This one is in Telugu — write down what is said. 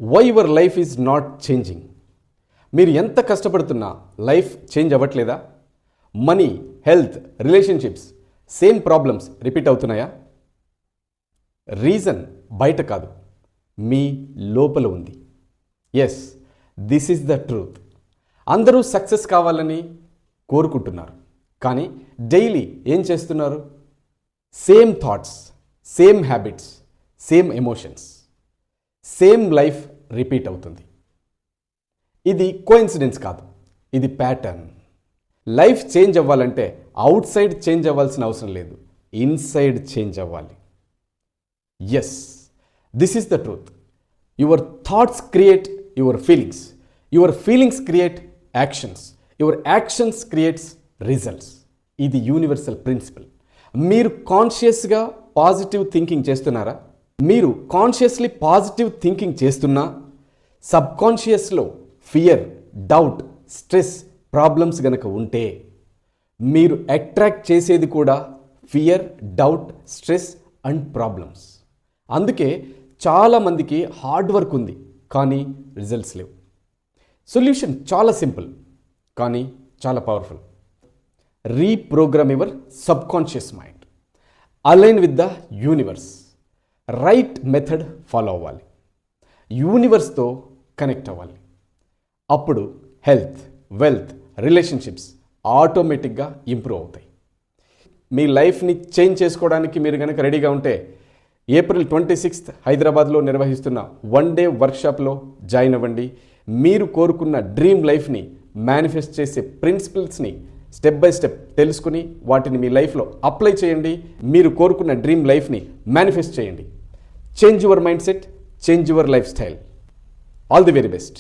Why your life is not changing. మీరు ఎంత కష్టపడుతున్నా లైఫ్ చేంజ్ అవ్వట్లేదా? Money, health, relationships, same problems repeat అవుతున్నాయా? రీజన్ బయట కాదు, మీ లోపల ఉంది. Yes, this is the truth. అందరూ సక్సెస్ కావాలని కోరుకుంటున్నారు, కానీ డైలీ ఏం చేస్తున్నారు? Same thoughts, same habits, same emotions, same life repeat అవుతుంది. ఇది కోఇన్సిడెన్స్ కాదు, ఇది ప్యాటర్న్. లైఫ్ చేంజ్ అవ్వాలంటే అవుట్ సైడ్ చేంజ్ అవ్వాల్సిన అవసరం లేదు, ఇన్సైడ్ చేంజ్ అవ్వాలి. Yes, this is the truth. Your thoughts create your feelings, your feelings create actions, your actions creates results. ఇది యూనివర్సల్ ప్రిన్సిపల్. మీరు కాన్షియస్గా పాజిటివ్ థింకింగ్ చేస్తున్నారా? మీరు కాన్షియస్లీ పాజిటివ్ థింకింగ్ చేస్తున్నా సబ్కాన్షియస్లో ఫియర్, డౌట్, స్ట్రెస్, ప్రాబ్లమ్స్ గనక ఉంటే మీరు అట్రాక్ట్ చేసేది కూడా fear, doubt, stress and problems. అందుకే చాలామందికి హార్డ్ వర్క్ ఉంది కానీ రిజల్ట్స్ లేవు. సొల్యూషన్ చాలా సింపుల్ కానీ చాలా powerful. Reprogram your subconscious mind, align with the universe. Right method follow అవ్వాలి, యూనివర్స్తో కనెక్ట్ అవ్వాలి. అప్పుడు హెల్త్, వెల్త్, రిలేషన్షిప్స్ ఆటోమేటిక్గా ఇంప్రూవ్ అవుతాయి. మీ లైఫ్ని చేంజ్ చేసుకోవడానికి మీరు కనుక రెడీగా ఉంటే April 26th హైదరాబాద్లో నిర్వహిస్తున్న 1 day వర్క్షాప్లో జాయిన్ అవ్వండి. మీరు కోరుకున్న డ్రీమ్ లైఫ్ని మేనిఫెస్ట్ చేసే ప్రిన్సిపల్స్ని స్టెప్ బై స్టెప్ తెలుసుకుని వాటిని మీ లైఫ్లో అప్లై చేయండి. మీరు కోరుకున్న డ్రీమ్ లైఫ్ని మేనిఫెస్ట్ చేయండి. Change your mind set, change your life style. All the very best.